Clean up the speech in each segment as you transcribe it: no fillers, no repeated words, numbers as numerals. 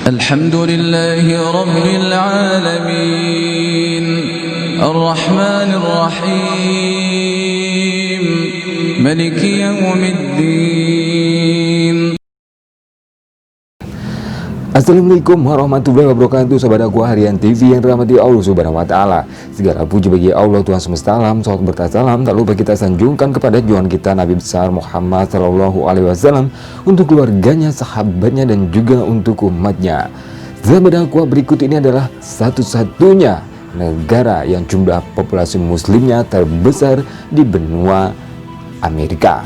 الحمد لله رب العالمين الرحمن الرحيم ملك يوم الدين. Assalamualaikum warahmatullahi wabarakatuh, sahabat aku Harian TV yang dirahmati Allah Subhanahu wa Ta'ala. Segala puji bagi Allah Tuhan semesta alam, salawat berkah salam tak lupa kita sanjungkan kepada junjungan kita Nabi besar Muhammad Sallallahu Alaihi Wasallam, untuk keluarganya, sahabatnya, dan juga untuk umatnya. Sahabat aku, berikut ini adalah satu-satunya negara yang jumlah populasi muslimnya terbesar di benua Amerika.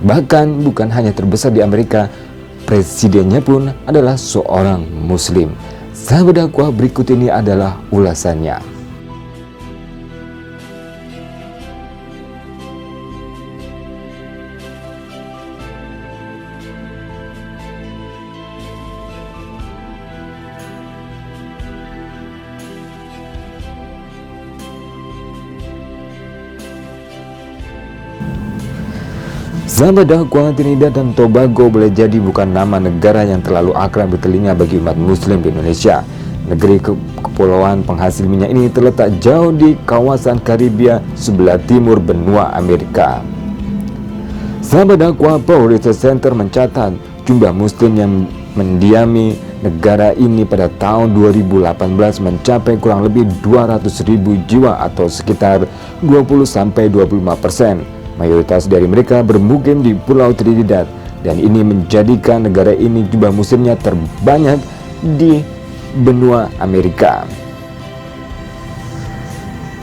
Bahkan bukan hanya terbesar di Amerika, presidennya pun adalah seorang muslim. Sahabat dakwah, berikut ini adalah ulasannya. Sahabat dakwah, Trinidad dan Tobago boleh jadi bukan nama negara yang terlalu akrab di telinga bagi umat muslim di Indonesia. Negeri kepulauan penghasil minyak ini terletak jauh di kawasan Karibia sebelah timur benua Amerika. Sahabat dakwah, Pew Research Center mencatat jumlah muslim yang mendiami negara ini pada tahun 2018 mencapai kurang lebih 200.000 jiwa atau sekitar 20-25%. Mayoritas dari mereka bermukim di Pulau Trinidad, dan ini menjadikan negara ini jumlah muslimnya terbanyak di benua Amerika.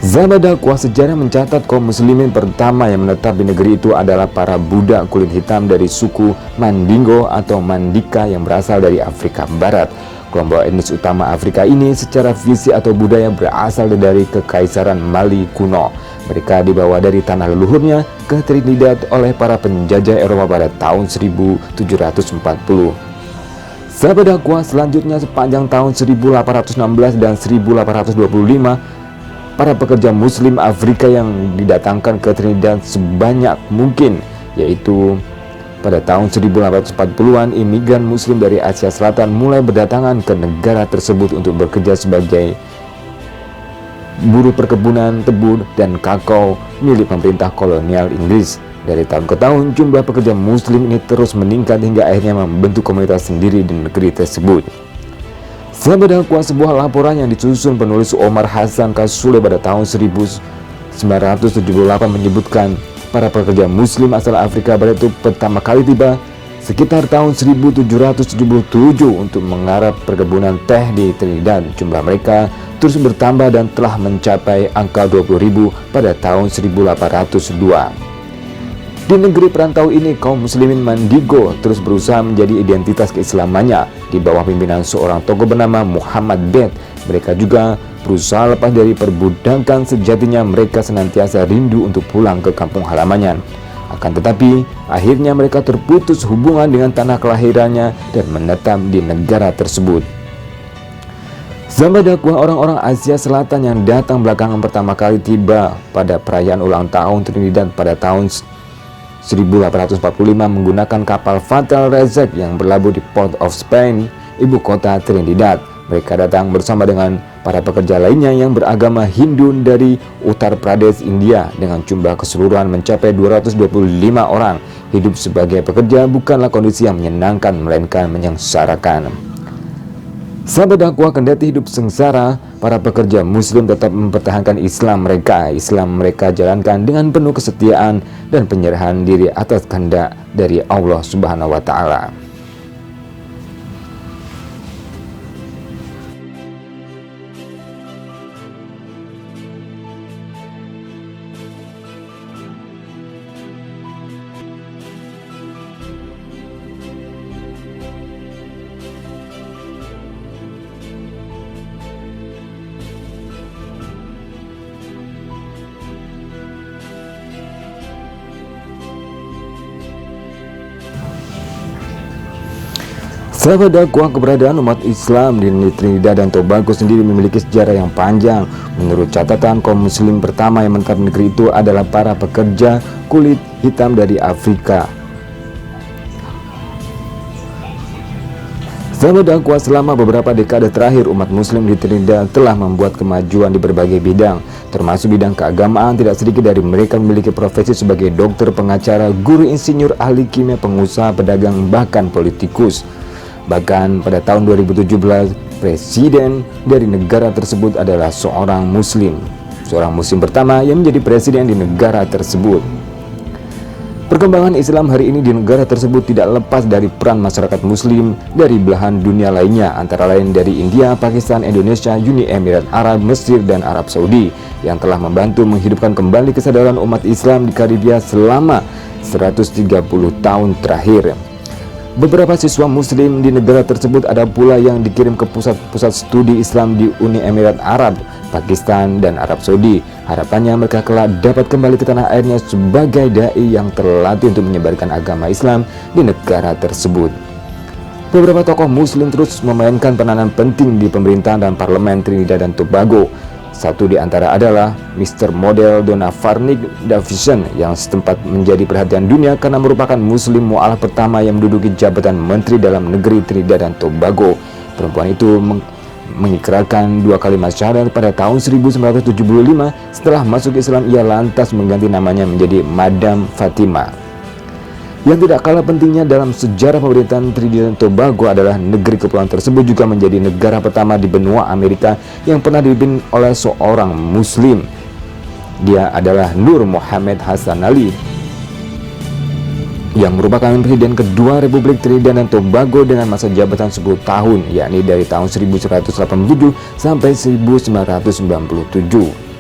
Sahabat dakwah, sejarah mencatat kaum muslimin pertama yang menetap di negeri itu adalah para budak kulit hitam dari suku Mandingo atau Mandika yang berasal dari Afrika Barat. Kelompok etnis utama Afrika ini secara fisik atau budaya berasal dari Kekaisaran Mali kuno. Mereka dibawa dari tanah leluhurnya ke Trinidad oleh para penjajah Eropa pada tahun 1740. Sahabat dakwah, selanjutnya sepanjang tahun 1816 dan 1825, para pekerja muslim Afrika yang didatangkan ke Trinidad sebanyak mungkin, yaitu pada tahun 1840-an, imigran muslim dari Asia Selatan mulai berdatangan ke negara tersebut untuk bekerja sebagai buruh perkebunan tebu dan kakao milik pemerintah kolonial Inggris. Dari tahun ke tahun, jumlah pekerja muslim ini terus meningkat hingga akhirnya membentuk komunitas sendiri di negeri tersebut. Sahabat dakwah, sebuah laporan yang disusun penulis Omar Hassan Kasule pada tahun 1978 menyebutkan para pekerja muslim asal Afrika Barat itu pertama kali tiba sekitar tahun 1777 untuk menggarap perkebunan teh di Trinidad. Jumlah mereka terus bertambah dan telah mencapai angka 20.000 pada tahun 1802. Di negeri perantau ini, kaum muslimin Mandingo terus berusaha menjadi identitas keislamannya di bawah pimpinan seorang tokoh bernama Muhammad Bet. Mereka juga berusaha lepas dari perbudakan sejatinya. Mereka senantiasa rindu untuk pulang ke kampung halamannya. Akan tetapi, akhirnya mereka terputus hubungan dengan tanah kelahirannya dan menetap di negara tersebut. Sahabat dakwah, orang-orang Asia Selatan yang datang belakangan pertama kali tiba pada perayaan ulang tahun Trinidad pada tahun 1845 menggunakan kapal Fatal Rezek yang berlabuh di Port of Spain, ibu kota Trinidad. Mereka datang bersama dengan para pekerja lainnya yang beragama Hindu dari Uttar Pradesh, India, dengan jumlah keseluruhan mencapai 225 orang. Hidup sebagai pekerja bukanlah kondisi yang menyenangkan, melainkan menyengsarakan. Sahabat dakwah, kendati hidup sengsara, para pekerja muslim tetap mempertahankan Islam mereka. Islam mereka jalankan dengan penuh kesetiaan dan penyerahan diri atas kehendak dari Allah Subhanahu wa Ta'ala. Sahabat dakwah, keberadaan umat Islam di Trinidad dan Tobago sendiri memiliki sejarah yang panjang. Menurut catatan, kaum muslim pertama yang menetap di negeri itu adalah para pekerja kulit hitam dari Afrika. Sahabat dakwah, selama beberapa dekade terakhir umat muslim di Trinidad telah membuat kemajuan di berbagai bidang, termasuk bidang keagamaan. Tidak sedikit dari mereka memiliki profesi sebagai dokter, pengacara, guru, insinyur, ahli kimia, pengusaha, pedagang, bahkan politikus. Bahkan pada tahun 2017, presiden dari negara tersebut adalah seorang muslim pertama yang menjadi presiden di negara tersebut. Perkembangan Islam hari ini di negara tersebut tidak lepas dari peran masyarakat muslim dari belahan dunia lainnya, antara lain dari India, Pakistan, Indonesia, Uni Emirat Arab, Mesir, dan Arab Saudi, yang telah membantu menghidupkan kembali kesadaran umat Islam di Karibia selama 130 tahun terakhir. Beberapa siswa muslim di negara tersebut ada pula yang dikirim ke pusat-pusat studi Islam di Uni Emirat Arab, Pakistan, dan Arab Saudi. Harapannya mereka kelak dapat kembali ke tanah airnya sebagai dai yang terlatih untuk menyebarkan agama Islam di negara tersebut. Beberapa tokoh muslim terus memainkan peranan penting di pemerintahan dan parlemen Trinidad dan Tobago. Satu di antara adalah Mr. Model Donna Farnig Davison, yang setempat menjadi perhatian dunia karena merupakan muslim mu'alaf pertama yang menduduki jabatan menteri dalam negeri Trinidad dan Tobago. Perempuan itu mengikrarkan 2 kalimat syahadat pada tahun 1975. Setelah masuk Islam, ia lantas mengganti namanya menjadi Madam Fatima. Yang tidak kalah pentingnya dalam sejarah pemerintahan Trinidad dan Tobago adalah negeri kepulauan tersebut juga menjadi negara pertama di benua Amerika yang pernah dipimpin oleh seorang muslim. Dia adalah Nur Muhammad Hassan Ali, yang merupakan presiden kedua Republik Trinidad dan Tobago dengan masa jabatan 10 tahun, yakni dari tahun 1987 sampai 1997.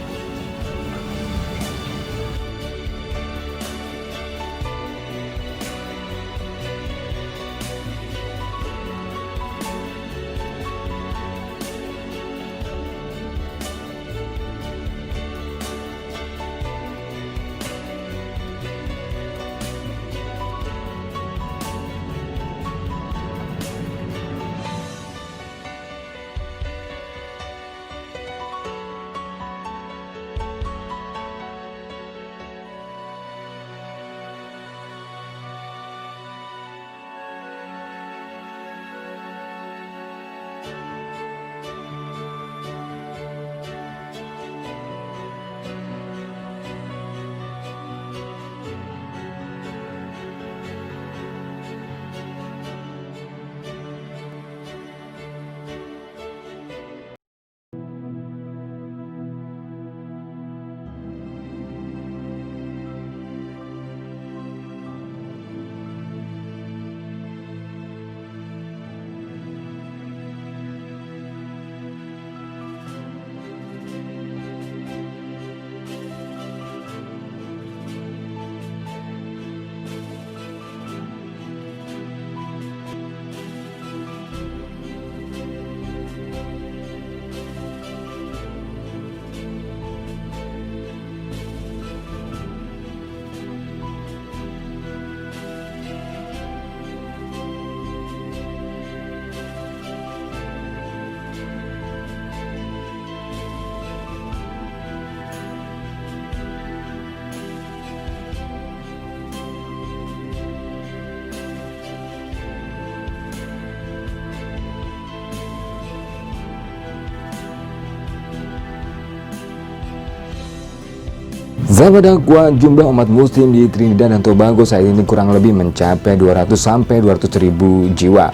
Sahabat dakwah, jumlah umat muslim di Trinidad dan Tobago saat ini kurang lebih mencapai 200 sampai 200 ribu jiwa.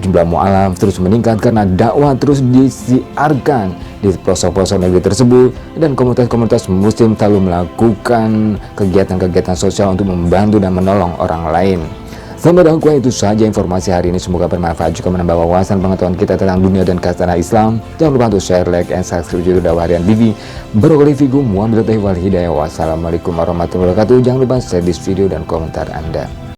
Jumlah mu'alaf terus meningkat karena dakwah terus disiarkan di pelosok-pelosok negeri tersebut, dan komunitas-komunitas muslim selalu melakukan kegiatan-kegiatan sosial untuk membantu dan menolong orang lain. Sahabat dakwah, itu saja informasi hari ini, semoga bermanfaat juga menambah wawasan pengetahuan kita tentang dunia dan khazanah Islam. Jangan lupa untuk share, like, and subscribe YouTube Dakwah Harian TV. Barokah fikum, muhammad wal hidayah. Wassalamualaikum warahmatullahi wabarakatuh. Jangan lupa share this video dan komentar Anda.